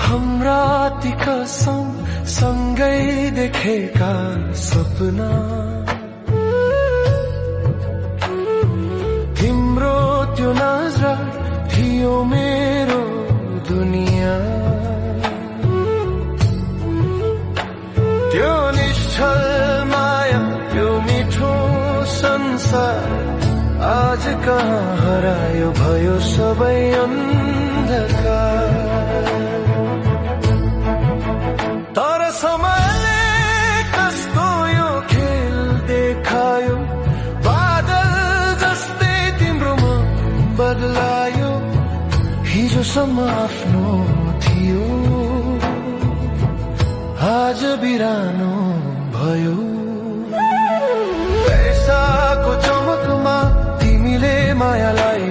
हाम्रा ती कसम सँगै देखेका सपना, तिम्रो त्यो नजर थियो मेरो दुनिया। त्यो निश्चल माया, त्यो मिठो संसार आज कहाँ हरायो, भयो सबै अन्धकार। तर समयले कस्तो यो खेल देखायो, बादल जस्तै तिम्रो मन बदलायो। हिजोसम्म आफ्नो थियो, आज बिरानो भयो। पैसाको चमकमा तिमीले मायालाई